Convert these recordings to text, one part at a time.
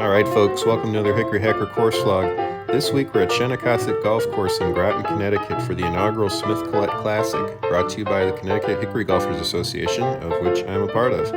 Alright folks, welcome to another Hickory Hacker course log. This week we're at Shennecossett Golf Course in Groton, Connecticut for the inaugural Smith-Collett Classic, brought to you by the Connecticut Hickory Golfers Association, of which I'm a part of.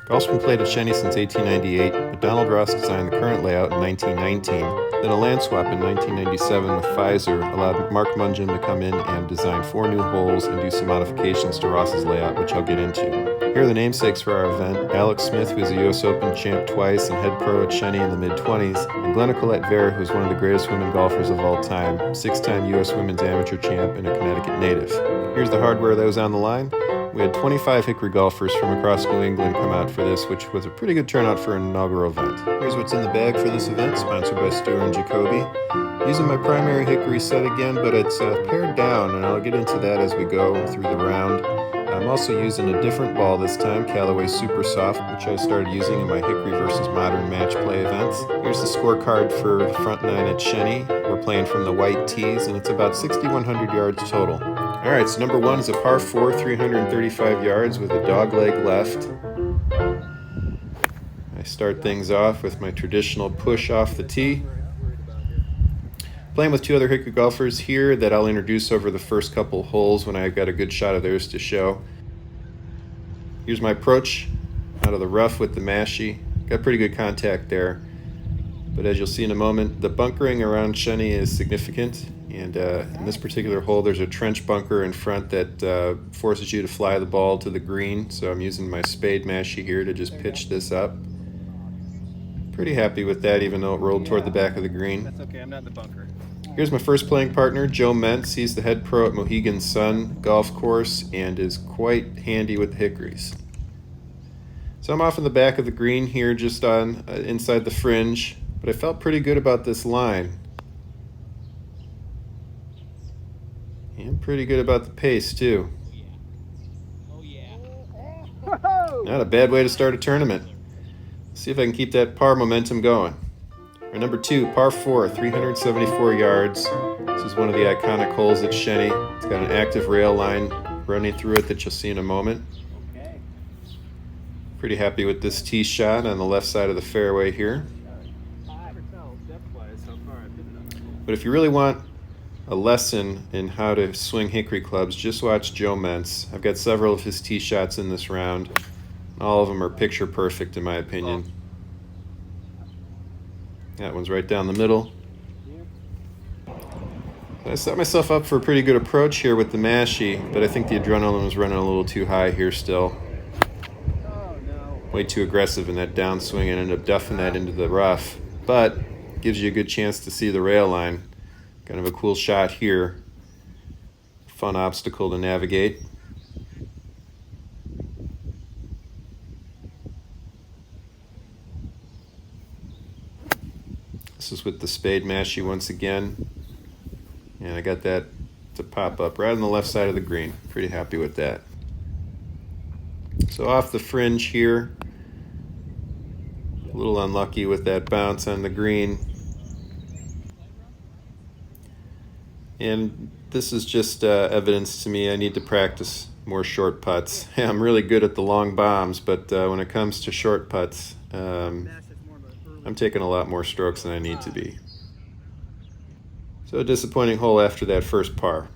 Golf's been played at Shenny since 1898, but Donald Ross designed the current layout in 1919. Then a land swap in 1997 with Pfizer allowed Mark Mungeon to come in and design 4 new holes and do some modifications to Ross's layout, which I'll get into. Here are the namesakes for our event: Alex Smith, who is a U.S. Open champ twice and head pro at Shenny in the mid-20s, and Glenna Collett-Vare, who is one of the greatest women golfers of all time, 6-time U.S. Women's Amateur champ and a Connecticut native. Here's the hardware that was on the line. We had 25 Hickory golfers from across New England come out for this, which was a pretty good turnout for an inaugural event. Here's what's in the bag for this event, sponsored by Stewart and Jacoby. Using my primary Hickory set again, but it's pared down, and I'll get into that as we go through the round. I'm also using a different ball this time, Callaway Super Soft, which I started using in my Hickory versus Modern match play events. Here's the scorecard for the front 9 at Shenny. We're playing from the white tees, and it's about 6,100 yards total. Alright, so number 1 is a par 4, 335 yards with a dog leg left. I start things off with my traditional push off the tee. Playing with 2 other Hickory golfers here that I'll introduce over the first couple holes when I've got a good shot of theirs to show. Here's my approach out of the rough with the mashie. Got pretty good contact there. But as you'll see in a moment, the bunkering around Shenny is significant. And in this particular hole, there's a trench bunker in front that forces you to fly the ball to the green. So I'm using my spade mashie here to just pitch this up. Pretty happy with that, even though it rolled toward the back of the green. That's okay, I'm not in the bunker. Here's my first playing partner, Joe Mentz. He's the head pro at Mohegan Sun Golf Course and is quite handy with the hickories. So I'm off in the back of the green here, just on inside the fringe, but I felt pretty good about this line. And pretty good about the pace, too. Oh yeah. Not a bad way to start a tournament. See if I can keep that par momentum going. Our number 2, par 4, 374 yards. This is one of the iconic holes at Shenny. It's got an active rail line running through it that you'll see in a moment. Okay. Pretty happy with this tee shot on the left side of the fairway here. But if you really want a lesson in how to swing hickory clubs, just watch Joe Mentz. I've got several of his tee shots in this round. All of them are picture perfect in my opinion. That one's right down the middle. I set myself up for a pretty good approach here with the mashie, but I think the adrenaline was running a little too high here still. Way too aggressive in that downswing and ended up duffing that into the rough. But gives you a good chance to see the rail line. Kind of a cool shot here. Fun obstacle to navigate. This is with the spade mashie once again. And I got that to pop up right on the left side of the green. Pretty happy with that. So off the fringe here. A little unlucky with that bounce on the green. And this is just evidence to me I need to practice more short putts. I'm really good at the long bombs, but when it comes to short putts, I'm taking a lot more strokes than I need to be. So a disappointing hole after that first par.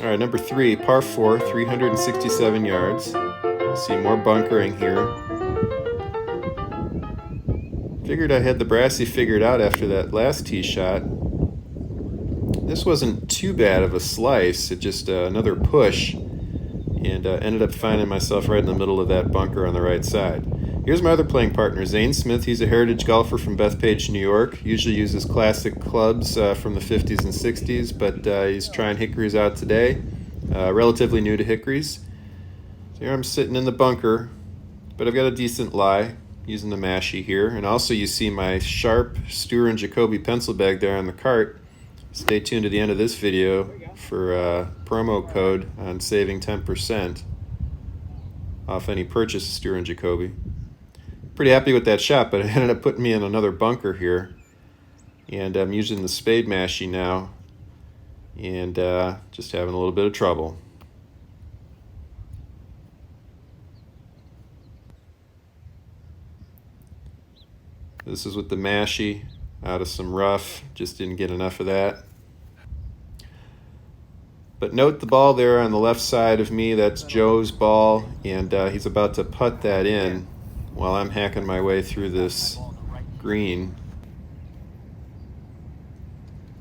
All right, number 3, par 4, 367 yards. See more bunkering here. Figured I had the Brassie figured out after that last tee shot. This wasn't too bad of a slice, it just another push, and ended up finding myself right in the middle of that bunker on the right side. Here's my other playing partner, Zane Smith. He's a heritage golfer from Bethpage, New York. Usually uses classic clubs from the 50s and 60s, but he's trying hickories out today. Relatively new to hickories. So here I'm sitting in the bunker, but I've got a decent lie using the mashie here. And also you see my sharp Stewart and Jacoby pencil bag there on the cart. Stay tuned to the end of this video for a promo code on saving 10% off any purchase of Stewart and Jacoby. Pretty happy with that shot, but it ended up putting me in another bunker here. And I'm using the spade mashie now and just having a little bit of trouble. This is with the mashie out of some rough. Just didn't get enough of that. But note the ball there on the left side of me. That's Joe's ball, and he's about to putt that in while I'm hacking my way through this green.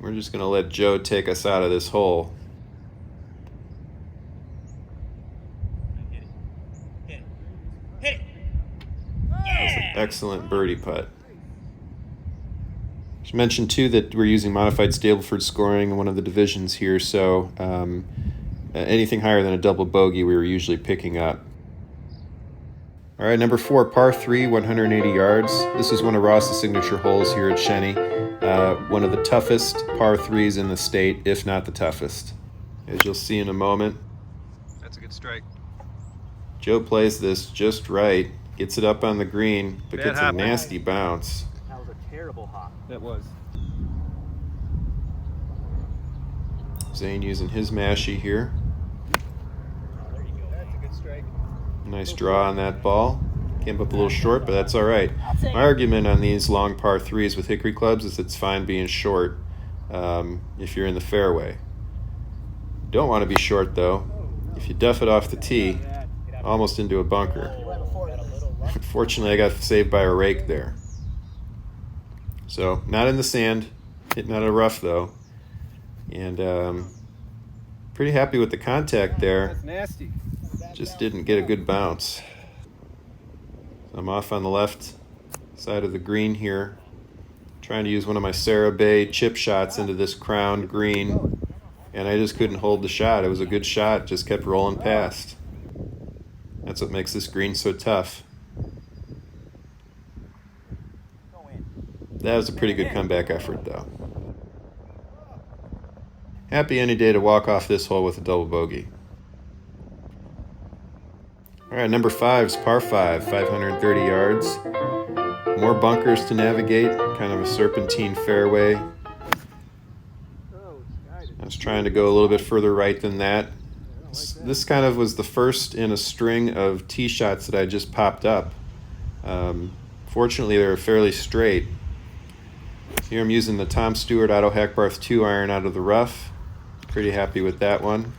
We're just going to let Joe take us out of this hole. Hit it. Yeah! Excellent birdie putt. I should mention too that we're using modified Stableford scoring in one of the divisions here, so anything higher than a double bogey we were usually picking up. All right, number 4, par 3, 180 yards. This is one of Ross's signature holes here at Shenny. One of the toughest par 3s in the state, if not the toughest. As you'll see in a moment. That's a good strike. Joe plays this just right, gets it up on the green, but Bad gets hop. a nasty bounce. That was a terrible hop. That was. Zane using his mashie here. There you go. That's a good strike. Nice draw on that ball. Came up a little short, but that's all right. My argument on these long par 3s with hickory clubs is it's fine being short if you're in the fairway. Don't want to be short though. If you duff it off the tee, almost into a bunker. Fortunately, I got saved by a rake there. So, not in the sand, hitting out of rough though. And pretty happy with the contact there. That's nasty. Just didn't get a good bounce. I'm off on the left side of the green here, trying to use one of my Sarah Bay chip shots into this crowned green, and I just couldn't hold the shot. It was a good shot, just kept rolling past. That's what makes this green so tough. That was a pretty good comeback effort though. Happy any day to walk off this hole with a double bogey. All right, number 5's par 5, 530 yards. More bunkers to navigate, kind of a serpentine fairway. I was trying to go a little bit further right than that. This kind of was the first in a string of tee shots that I just popped up. Fortunately, they were fairly straight. Here I'm using the Tom Stewart Auto Hackbarth 2 iron out of the rough. Pretty happy with that one.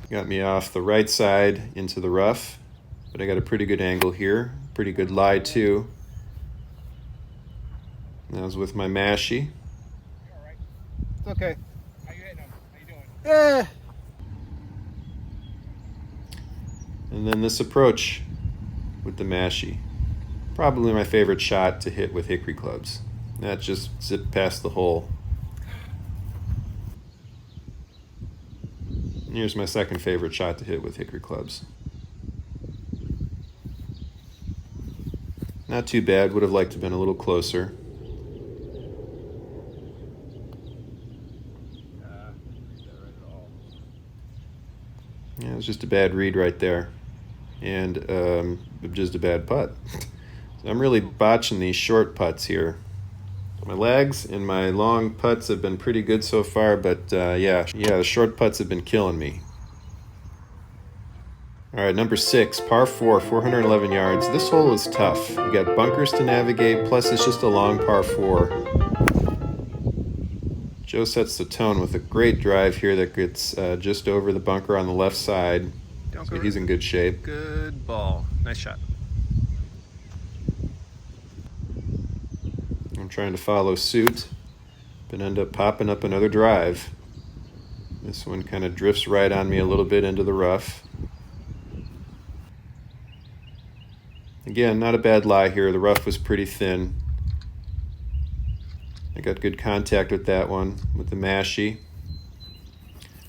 Got me off the right side into the rough, but I got a pretty good angle here. Pretty good lie too. That was with my mashie. It's okay. How you hitting him? How you doing? Yeah. And then this approach with the mashie. Probably my favorite shot to hit with hickory clubs. That just zipped past the hole. Here's my second favorite shot to hit with hickory clubs. Not too bad, would have liked to have been a little closer. Yeah, it was just a bad read right there. And just a bad putt. So I'm really botching these short putts here. My legs and my long putts have been pretty good so far, but yeah, the short putts have been killing me. All right, number 6, par 4, 411 yards. This hole is tough. You got bunkers to navigate, plus it's just a long par 4. Joe sets the tone with a great drive here that gets just over the bunker on the left side. So he's in good shape. Good ball. Nice shot. I'm trying to follow suit, but end up popping up another drive. This one kind of drifts right on me a little bit into the rough. Again, not a bad lie here. The rough was pretty thin. I got good contact with that one, with the mashie.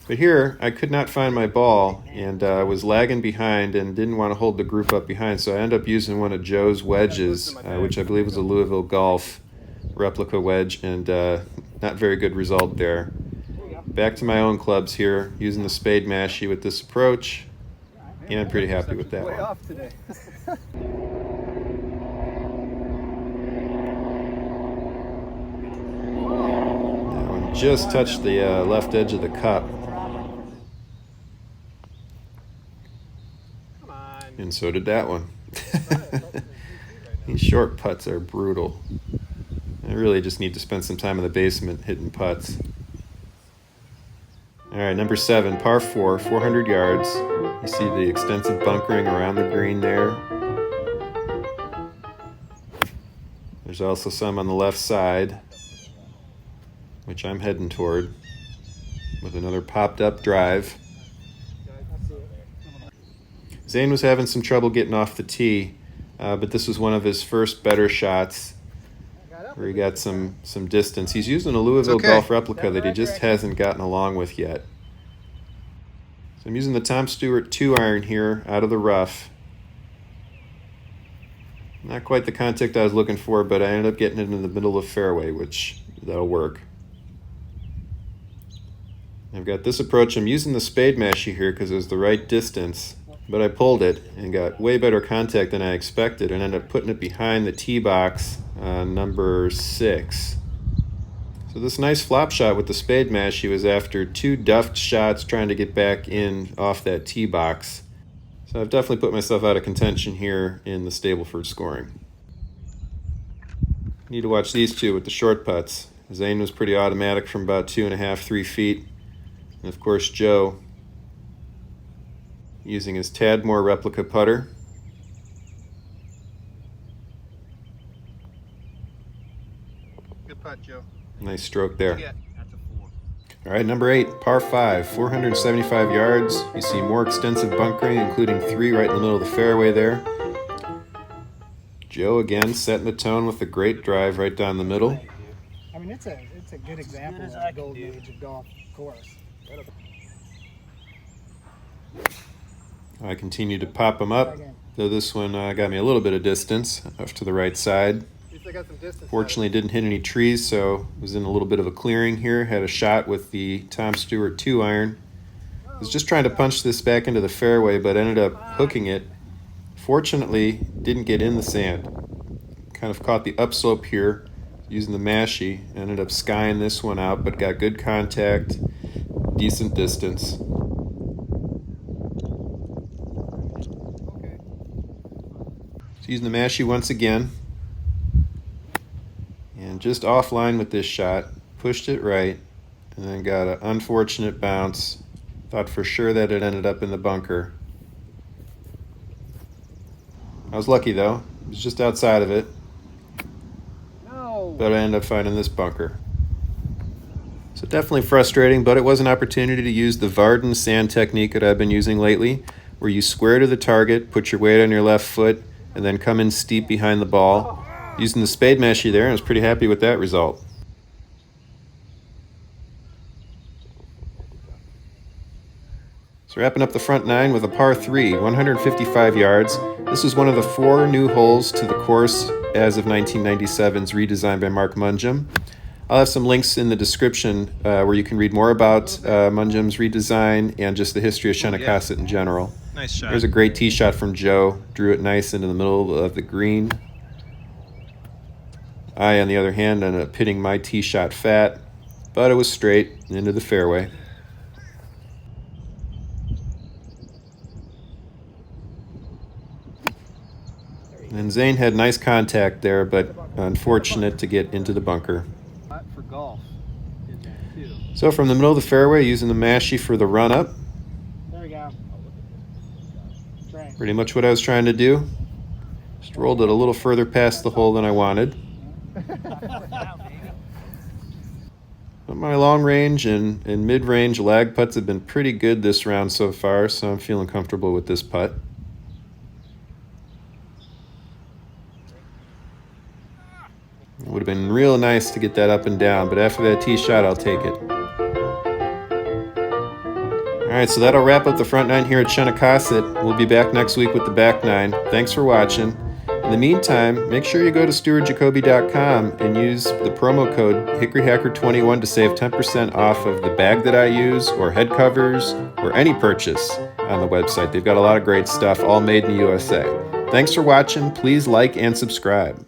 But here, I could not find my ball, and I was lagging behind and didn't want to hold the group up behind, so I ended up using one of Joe's wedges, which I believe was a Louisville Golf replica wedge, and not very good result there. Back to my own clubs here, using the spade mashie with this approach, and I'm pretty happy with that Way one. off today. That one just touched the left edge of the cup. Come on. And so did that one. These short putts are brutal. I really just need to spend some time in the basement hitting putts. All right, number 7, par 4, 400 yards. You see the extensive bunkering around the green there. There's also some on the left side, which I'm heading toward, with another popped up drive. Zane was having some trouble getting off the tee, but this was one of his first better shots where he got some distance. He's using a Louisville golf replica that he just hasn't gotten along with yet. So I'm using the Tom Stewart 2-iron here out of the rough. Not quite the contact I was looking for, but I ended up getting it in the middle of the fairway, which that'll work. I've got this approach. I'm using the spade mashie here because it was the right distance, but I pulled it and got way better contact than I expected and ended up putting it behind the tee box on number 6. So this nice flop shot with the spade mashie was after 2 duffed shots trying to get back in off that tee box. So I've definitely put myself out of contention here in the Stableford scoring. Need to watch these two with the short putts. Zane was pretty automatic from about 2.5, 3 feet. And of course Joe using his Tadmore replica putter. Good putt, Joe. Nice stroke there. Yeah. That's a 4. All right, number 8, par 5, 475 yards. You see more extensive bunkering, including 3 right in the middle of the fairway there. Joe again setting the tone with a great drive right down the middle. I mean, it's a good example of the golden age of golf course. I continue to pop them up, though this one got me a little bit of distance off to the right side. Fortunately, didn't hit any trees, so was in a little bit of a clearing here. Had a shot with the Tom Stewart 2-iron. Was just trying to punch this back into the fairway, but ended up hooking it. Fortunately, didn't get in the sand. Kind of caught the upslope here using the mashie. Ended up skying this one out, but got good contact, decent distance. So using the mashie once again. And just offline with this shot, pushed it right, and then got an unfortunate bounce. Thought for sure that it ended up in the bunker. I was lucky though, it was just outside of it. No. But I ended up finding this bunker. So definitely frustrating, but it was an opportunity to use the Varden sand technique that I've been using lately, where you square to the target, put your weight on your left foot, and then come in steep behind the ball. Using the spade mashie there, and I was pretty happy with that result. So wrapping up the front 9 with a par 3, 155 yards. This was one of the 4 new holes to the course as of 1997's redesign by Mark Mungem. I'll have some links in the description where you can read more about Mungem's redesign and just the history of Shennecossett in general. Nice shot. There's a great tee shot from Joe. Drew it nice into the middle of the green. I, on the other hand, ended up hitting my tee shot fat, but it was straight into the fairway. And Zane had nice contact there, but unfortunate to get into the bunker. For golf. So from the middle of the fairway, using the mashie for the run-up. There we go. Pretty much what I was trying to do. Just rolled it a little further past the hole than I wanted. But my long range and mid-range lag putts have been pretty good this round so far, so I'm feeling comfortable with this putt. It would have been real nice to get that up and down, but after that tee shot, I'll take it. All right, so that'll wrap up the front 9 here at Shennecossett. We'll be back next week with the back 9. Thanks for watching. In the meantime, make sure you go to StewartJacoby.com and use the promo code HickoryHacker21 to save 10% off of the bag that I use, or head covers, or any purchase on the website. They've got a lot of great stuff, all made in the USA. Thanks for watching. Please like and subscribe.